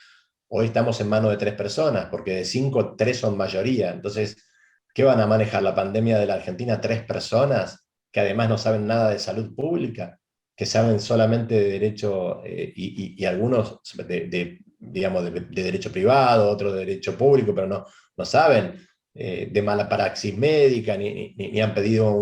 Hoy estamos en manos de 3 personas, porque de 5, 3 son mayoría. Entonces, ¿qué van a manejar la pandemia de la Argentina 3 personas que además no saben nada de salud pública, que saben solamente de derecho y algunos digamos, de derecho privado, otros de derecho público, pero no saben de mala praxis médica, ni han pedido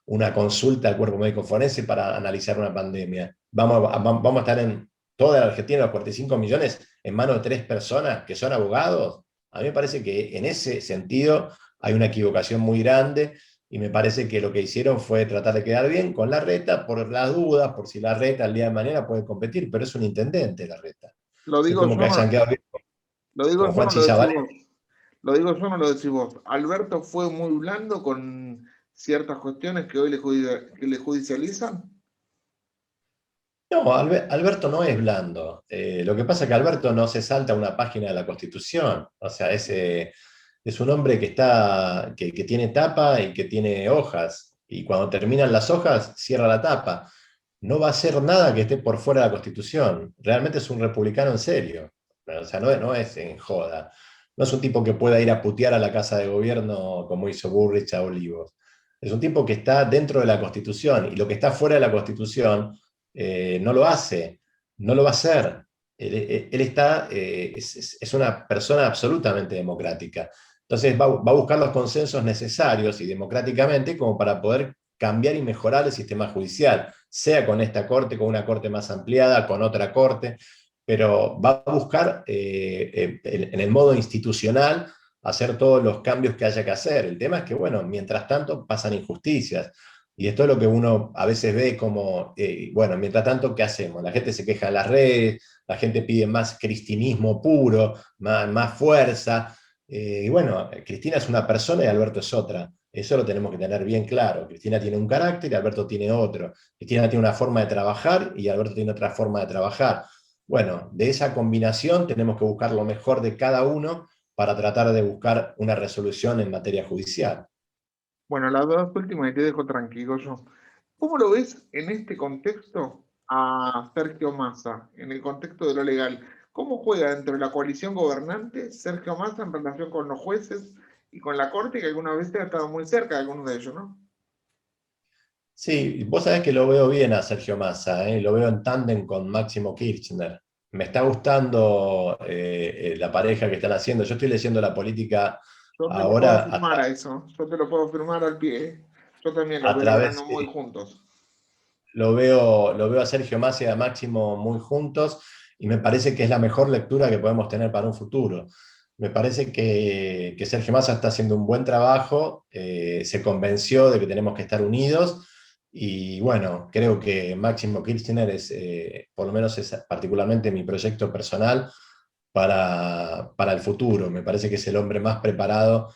una consulta al cuerpo médico forense para analizar una pandemia? Vamos a estar en toda la Argentina, los 45 millones, en manos de 3 personas que son abogados. A mí me parece que en ese sentido hay una equivocación muy grande, y me parece que lo que hicieron fue tratar de quedar bien con Larreta, por las dudas, por si Larreta el día de mañana puede competir, pero es un intendente Larreta. Lo Es digo como yo, que hayan quedado bien lo digo con yo, Juan no lo decís Chizabalén. vos. Lo digo yo, no lo decís vos. Alberto fue muy blando con ciertas cuestiones que hoy que le judicializan. No, Alberto no es blando. Lo que pasa es que Alberto no se salta una página de la Constitución. O sea, es un hombre que tiene tapa y que tiene hojas. Y cuando terminan las hojas, cierra la tapa. No va a hacer nada que esté por fuera de la Constitución. Realmente es un republicano en serio. O sea, no es en joda. No es un tipo que pueda ir a putear a la Casa de Gobierno como hizo Burrich a Olivos. Es un tipo que está dentro de la Constitución, y lo que está fuera de la Constitución no lo hace, no lo va a hacer. Es una persona absolutamente democrática. Entonces va a buscar los consensos necesarios y democráticamente como para poder cambiar y mejorar el sistema judicial, sea con esta corte, con una corte más ampliada, con otra corte, pero va a buscar en el modo institucional hacer todos los cambios que haya que hacer. El tema es que, bueno, mientras tanto pasan injusticias. Y esto es lo que uno a veces ve como, bueno, mientras tanto, ¿qué hacemos? La gente se queja en las redes, la gente pide más cristinismo puro, más fuerza. Y bueno, Cristina es una persona y Alberto es otra. Eso lo tenemos que tener bien claro. Cristina tiene un carácter y Alberto tiene otro. Cristina tiene una forma de trabajar y Alberto tiene otra forma de trabajar. Bueno, de esa combinación tenemos que buscar lo mejor de cada uno para tratar de buscar una resolución en materia judicial. Bueno, las dos últimas y te dejo tranquilo yo. ¿Cómo lo ves en este contexto a Sergio Massa, en el contexto de lo legal? ¿Cómo juega dentro de la coalición gobernante Sergio Massa en relación con los jueces y con la Corte, que algunas veces ha estado muy cerca de algunos de ellos, ¿no? Sí, vos sabés que lo veo bien a Sergio Massa, lo veo en tándem con Máximo Kirchner. Me está gustando la pareja que están haciendo. Yo estoy leyendo la política Yo te lo puedo ahora afirmar a eso, yo te lo puedo afirmar al pie. ¿Eh? Yo también los a veo través, laburando muy juntos. lo veo a Sergio Massa y a Máximo muy juntos, y me parece que es la mejor lectura que podemos tener para un futuro. Me parece que Sergio Massa está haciendo un buen trabajo, se convenció de que tenemos que estar unidos, y bueno, creo que Máximo Kirchner por lo menos es particularmente mi proyecto personal para el futuro. Me parece que es el hombre más preparado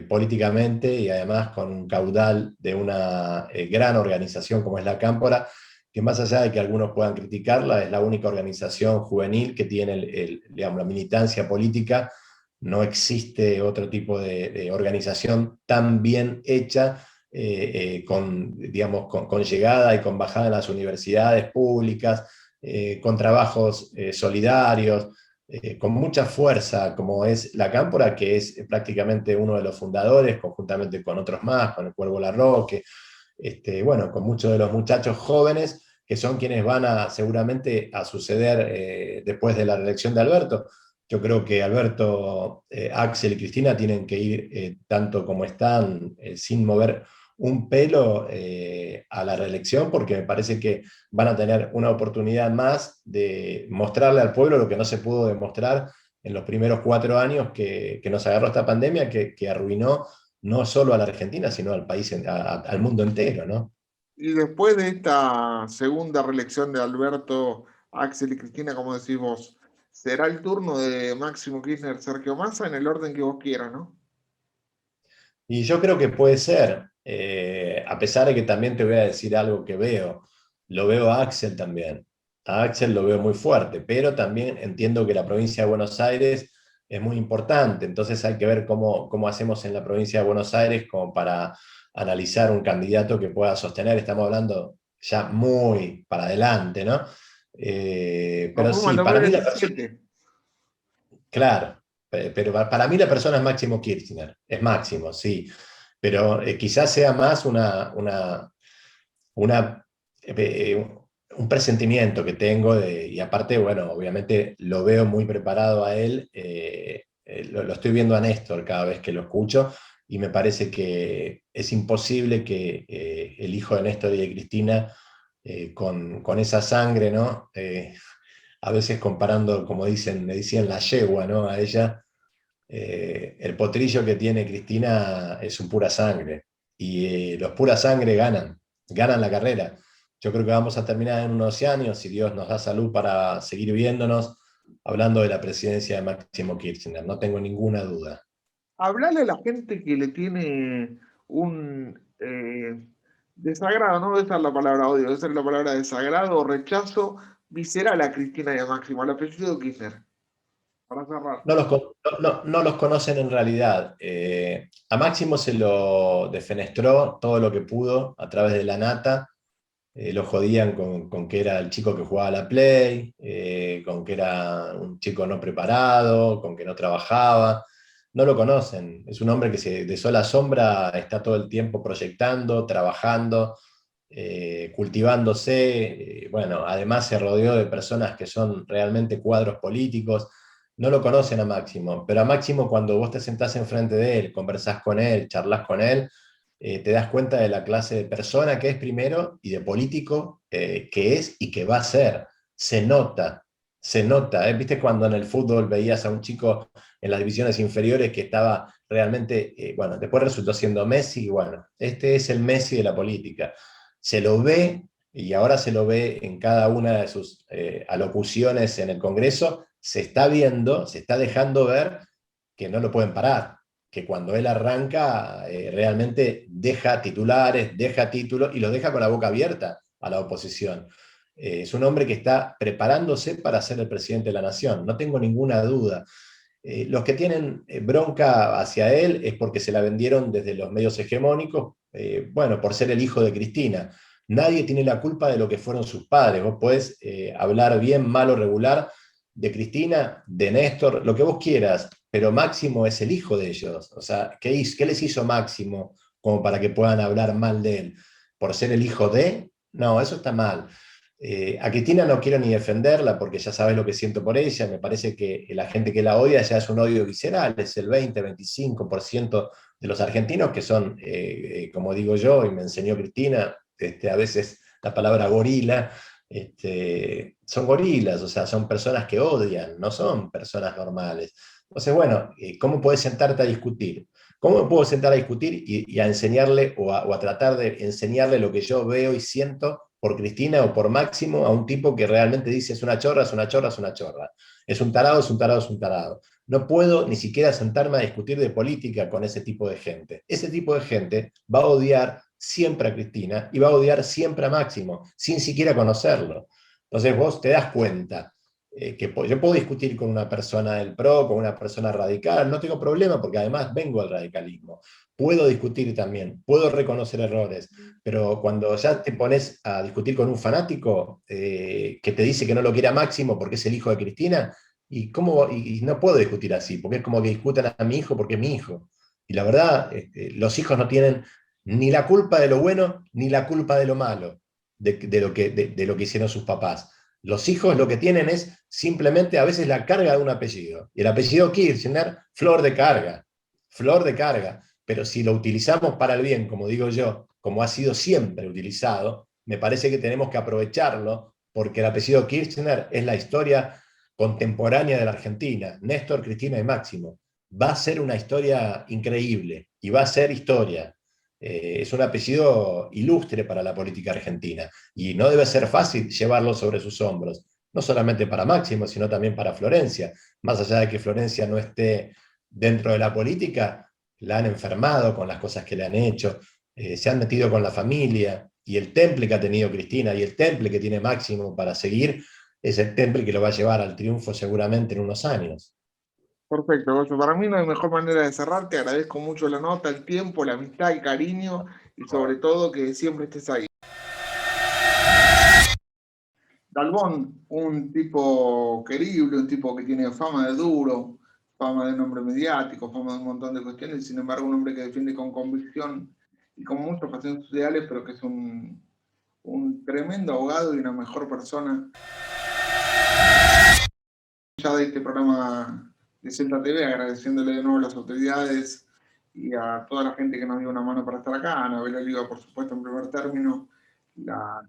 políticamente, y además con un caudal de una gran organización como es la Cámpora, que más allá de que algunos puedan criticarla, es la única organización juvenil que tiene digamos, la militancia política. No existe otro tipo de organización tan bien hecha, digamos, con llegada y con bajada en las universidades públicas, con trabajos solidarios, con mucha fuerza, como es la Cámpora, que es prácticamente uno de los fundadores, conjuntamente con otros más, con el Cuervo Larroque, bueno, con muchos de los muchachos jóvenes que son quienes van seguramente a suceder después de la reelección de Alberto. Yo creo que Alberto, Axel y Cristina tienen que ir tanto como están, sin mover un pelo a la reelección, porque me parece que van a tener una oportunidad más de mostrarle al pueblo lo que no se pudo demostrar en los primeros 4 años que nos agarró esta pandemia, que arruinó no solo a la Argentina, sino al país, al mundo entero, ¿no? Y después de esta segunda reelección de Alberto, Axel y Cristina, como decís vos, será el turno de Máximo Kirchner, Sergio Massa, en el orden que vos quieras, ¿no? Y yo creo que puede ser, a pesar de que también te voy a decir algo que lo veo a Axel también. A Axel lo veo muy fuerte, pero también entiendo que la provincia de Buenos Aires es muy importante, entonces hay que ver cómo hacemos en la provincia de Buenos Aires como para analizar un candidato que pueda sostener. Estamos hablando ya muy para adelante, ¿no? Nos Pero fuimos al sí, para mí la persona, 2027. claro, pero para mí la persona es Máximo Kirchner, es Máximo, sí, pero quizás sea más una, un presentimiento que tengo, y aparte, bueno, obviamente lo veo muy preparado a él, lo estoy viendo a Néstor cada vez que lo escucho, y me parece que es imposible que el hijo de Néstor y de Cristina, con esa sangre, ¿no? A veces comparando, como le decían la yegua, ¿no? A ella, El potrillo que tiene Cristina es un pura sangre, y los pura sangre ganan la carrera. Yo creo que vamos a terminar en unos años, si Dios nos da salud para seguir viéndonos, hablando de la presidencia de Máximo Kirchner, no tengo ninguna duda. Hablarle a la gente que le tiene un desagrado, no debe ser la palabra odio, debe ser la palabra desagrado o rechazo visceral a Cristina y a Máximo, al apellido Kirchner, para cerrar. No los conocen en realidad. A Máximo se lo defenestró todo lo que pudo a través de la nata. Lo jodían con que era el chico que jugaba a la Play, con que era un chico no preparado, con que no trabajaba. No lo conocen. Es un hombre que de sola sombra está todo el tiempo proyectando, trabajando, cultivándose. Bueno, además se rodeó de personas que son realmente cuadros políticos. No lo conocen a Máximo, pero a Máximo, cuando vos te sentás enfrente de él, conversás con él, charlas con él, te das cuenta de la clase de persona que es primero y de político que es y que va a ser. Se nota, se nota. ¿Viste cuando en el fútbol veías a un chico en las divisiones inferiores que estaba realmente, bueno, después resultó siendo Messi, y bueno, este es el Messi de la política. Se lo ve, y ahora se lo ve en cada una de sus alocuciones en el Congreso, se está viendo, se está dejando ver que no lo pueden parar, que cuando él arranca realmente deja titulares, deja títulos y los deja con la boca abierta a la oposición. Es un hombre que está preparándose para ser el presidente de la nación, no tengo ninguna duda. Los que tienen bronca hacia él es porque se la vendieron desde los medios hegemónicos, bueno, por ser el hijo de Cristina. Nadie tiene la culpa de lo que fueron sus padres. Vos podés hablar bien, mal o regular de Cristina, de Néstor, lo que vos quieras, pero Máximo es el hijo de ellos. O sea, ¿qué les hizo Máximo como para que puedan hablar mal de él? ¿Por ser el hijo de? No, eso está mal. A Cristina no quiero ni defenderla porque ya sabes lo que siento por ella. Me parece que la gente que la odia ya es un odio visceral, es el 20-25% de los argentinos que son, como digo yo, y me enseñó Cristina, a veces la palabra gorila, son gorilas, o sea, son personas que odian, no son personas normales. Entonces, bueno, ¿cómo puedes sentarte a discutir? ¿Cómo me puedo sentar a discutir y a enseñarle o a tratar de enseñarle lo que yo veo y siento por Cristina o por Máximo a un tipo que realmente dice es una chorra, es una chorra, es una chorra? Es un tarado, es un tarado, es un tarado. No puedo ni siquiera sentarme a discutir de política con ese tipo de gente. Ese tipo de gente va a odiar siempre a Cristina y va a odiar siempre a Máximo, sin siquiera conocerlo. Entonces vos te das cuenta que yo puedo discutir con una persona del PRO, con una persona radical, no tengo problema porque además vengo al radicalismo. Puedo discutir también, puedo reconocer errores, pero cuando ya te pones a discutir con un fanático que te dice que no lo quiere a Máximo porque es el hijo de Cristina, y no puedo discutir así, porque es como que discutan a mi hijo porque es mi hijo. Y la verdad, los hijos no tienen ni la culpa de lo bueno ni la culpa de lo malo de lo que hicieron sus papás. Los hijos lo que tienen es simplemente a veces la carga de un apellido. Y el apellido Kirchner, flor de carga, flor de carga. Pero si lo utilizamos para el bien, como digo yo, como ha sido siempre utilizado, me parece que tenemos que aprovecharlo, porque el apellido Kirchner es la historia contemporánea de la Argentina. Néstor, Cristina y Máximo. Va a ser una historia increíble y va a ser historia. Es un apellido ilustre para la política argentina y no debe ser fácil llevarlo sobre sus hombros, no solamente para Máximo, sino también para Florencia. Más allá de que Florencia no esté dentro de la política, la han enfermado con las cosas que le han hecho, se han metido con la familia, y el temple que ha tenido Cristina y el temple que tiene Máximo para seguir es el temple que lo va a llevar al triunfo seguramente en unos años. Perfecto, Goyo. Para mí no hay mejor manera de cerrar. Te agradezco mucho la nota, el tiempo, la amistad, el cariño y sobre todo que siempre estés ahí. Dalbón, un tipo querible, un tipo que tiene fama de duro, fama de nombre mediático, fama de un montón de cuestiones, sin embargo un hombre que defiende con convicción y con mucha pasión sus ideales, pero que es un tremendo abogado y una mejor persona. Ya de este programa de Celta TV, agradeciéndole de nuevo a las autoridades y a toda la gente que nos dio una mano para estar acá, a Anabel Oliva, por supuesto, en primer término, la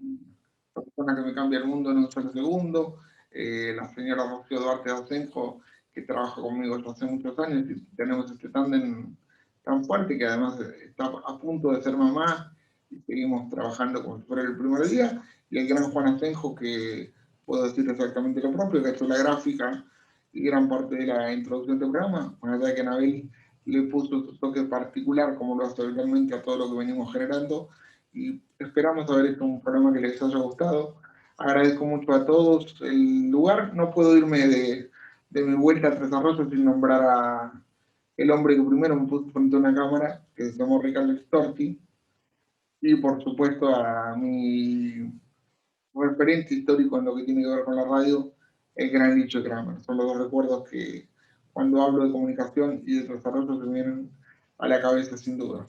persona que me cambia el mundo en un solo segundo, la señora Rocío Duarte de Asenjo, que trabaja conmigo ya hace muchos años y tenemos este tándem tan fuerte que además está a punto de ser mamá y seguimos trabajando como si fuera el primer día, y el gran Juan Asenjo, que puedo decir exactamente lo propio, que ha hecho la gráfica y gran parte de la introducción del programa, más allá de que Anabel le puso su toque particular, como lo hace habitualmente, a todo lo que venimos generando, y esperamos haber hecho un programa que les haya gustado. Agradezco mucho a todos el lugar. No puedo irme de mi vuelta a Tres Arroyos sin nombrar a el hombre que primero me puso frente a una cámara, que se llamó Ricardo Storti, y por supuesto a mi referente histórico en lo que tiene que ver con la radio, el gran Licho Kramer. Son los dos recuerdos que cuando hablo de comunicación y de desarrollo se me vienen a la cabeza sin duda.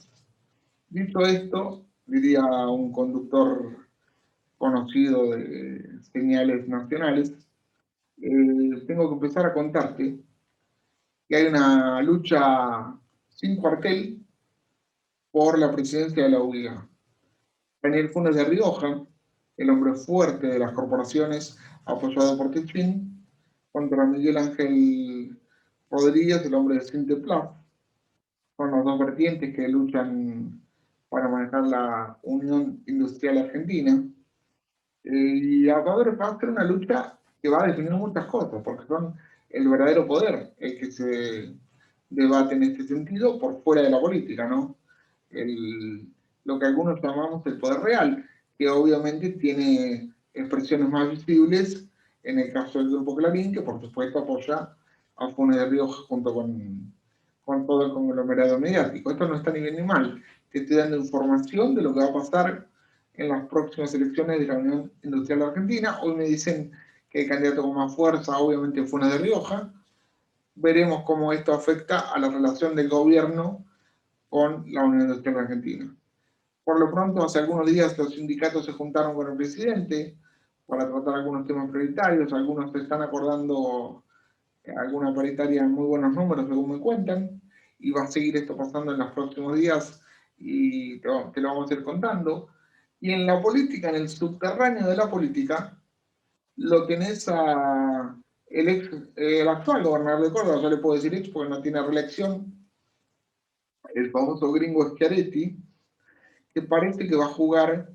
Dicho esto, diría un conductor conocido de señales nacionales, tengo que empezar a contarte que hay una lucha sin cuartel por la presidencia de la UIA. Daniel Funes de Rioja, el hombre fuerte de las corporaciones, apoyado por Techín, contra Miguel Ángel Rodríguez, el hombre de Sintepla. Son los dos vertientes que luchan para manejar la Unión Industrial Argentina. Y va a ser una lucha que va a definir muchas cosas, porque son el verdadero poder el que se debate en este sentido por fuera de la política, ¿no? Lo que algunos llamamos el poder real, que obviamente tiene expresiones más visibles en el caso del Grupo Clarín, que por supuesto apoya a Funes de Rioja junto con todo el conglomerado mediático. Esto no está ni bien ni mal. Te estoy dando información de lo que va a pasar en las próximas elecciones de la Unión Industrial Argentina. Hoy me dicen que el candidato con más fuerza, obviamente, Funes de Rioja. Veremos cómo esto afecta a la relación del gobierno con la Unión Industrial Argentina. Por lo pronto, hace algunos días los sindicatos se juntaron con el presidente para tratar algunos temas prioritarios. Algunos se están acordando alguna paritaria en muy buenos números, según me cuentan, y va a seguir esto pasando en los próximos días y te lo vamos a ir contando. Y en la política, en el subterráneo de la política, lo tenés a el actual gobernador de Córdoba, yo le puedo decir ex porque no tiene reelección, el famoso gringo Schiaretti, que parece que va a jugar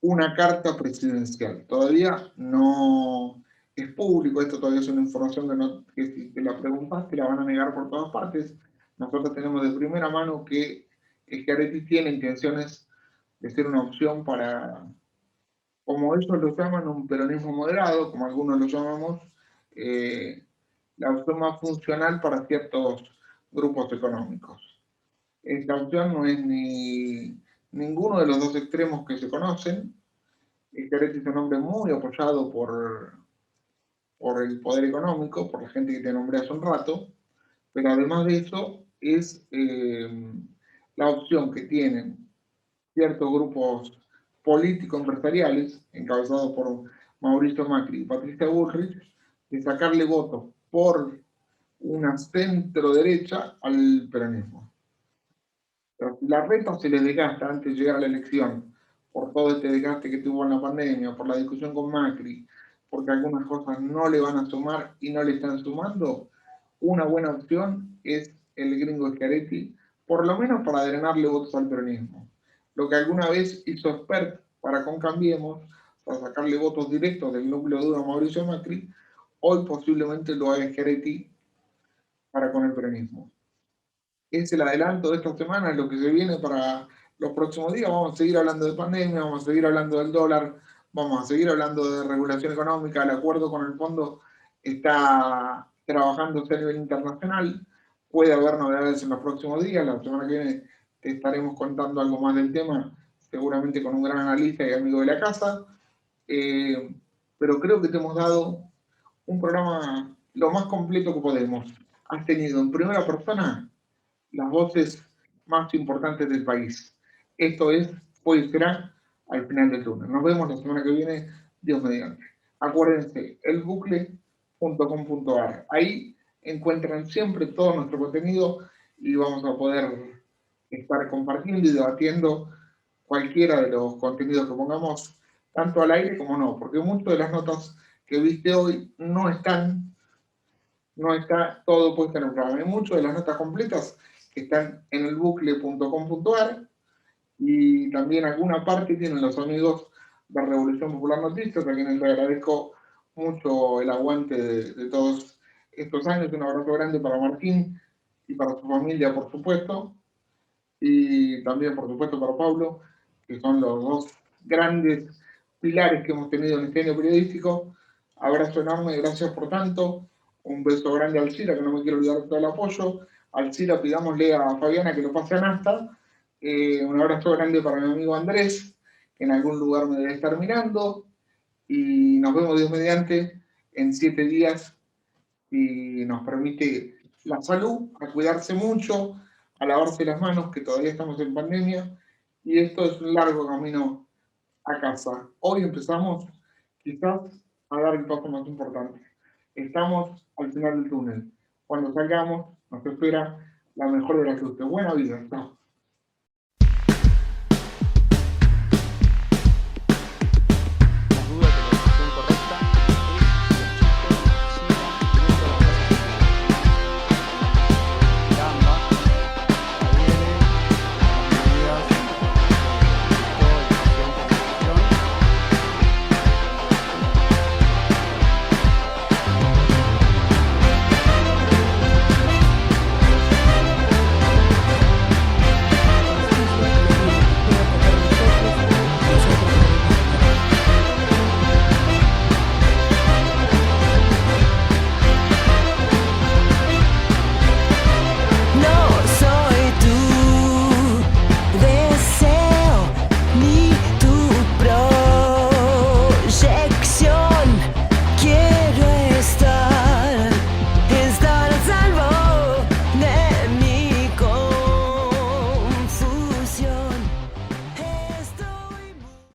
una carta presidencial. Todavía no es público, esto todavía es una información que si te la preguntaste la van a negar por todas partes. Nosotros tenemos de primera mano que Schiaretti tiene intenciones de ser una opción para, como ellos lo llaman, un peronismo moderado, como algunos lo llamamos, la opción más funcional para ciertos grupos económicos. Esta opción no es ninguno de los dos extremos que se conocen. Schiaretti es un hombre muy apoyado por el poder económico, por la gente que te nombré hace un rato, pero además de eso es la opción que tienen ciertos grupos políticos empresariales, encabezados por Mauricio Macri y Patricia Bullrich, de sacarle votos por una centro derecha al peronismo. Pero si la reta se les desgasta antes de llegar a la elección, por todo este desgaste que tuvo en la pandemia, por la discusión con Macri, porque algunas cosas no le van a sumar y no le están sumando, una buena opción es el gringo Schiaretti, por lo menos para drenarle votos al peronismo. Lo que alguna vez hizo Spert para con Cambiemos, para sacarle votos directos del núcleo duro a Mauricio Macri, hoy posiblemente lo haga Schiaretti para con el peronismo. Es el adelanto de esta semana, es lo que se viene para los próximos días. Vamos a seguir hablando de pandemia, vamos a seguir hablando del dólar, vamos a seguir hablando de regulación económica. El acuerdo con el fondo está trabajándose a nivel internacional. Puede haber novedades en los próximos días. La semana que viene te estaremos contando algo más del tema, seguramente con un gran analista y amigo de la casa. Pero creo que te hemos dado un programa lo más completo que podemos. Has tenido en primera persona las voces más importantes del país. Esto es, hoy será al final del túnel. Nos vemos la semana que viene, Dios mediante. Acuérdense, elbucle.com.ar. Ahí encuentran siempre todo nuestro contenido y vamos a poder estar compartiendo y debatiendo cualquiera de los contenidos que pongamos, tanto al aire como no, porque muchas de las notas que viste hoy no están no está todo puesto en el programa. Hay muchas de las notas completas que están en elbucle.com.ar y también alguna parte tienen los amigos de Revolución Popular Noticias, a quienes les agradezco mucho el aguante de todos estos años. Un abrazo grande para Martín y para su familia, por supuesto, y también, por supuesto, para Pablo, que son los dos grandes pilares que hemos tenido en este año periodístico. Abrazo enorme, gracias por tanto. Un beso grande a Alcira, que no me quiero olvidar de todo el apoyo. Alcira, pidámosle a Fabiana que lo pase a Nasta. Un abrazo grande para mi amigo Andrés, que en algún lugar me debe estar mirando. Y nos vemos, Dios mediante, en 7 días. Y nos permite la salud, a cuidarse mucho, a lavarse las manos, que todavía estamos en pandemia. Y esto es un largo camino a casa. Hoy empezamos quizás a dar el paso más importante. Estamos al final del túnel. Cuando salgamos, nos espera la mejor de las luces. Buena vida. Chao.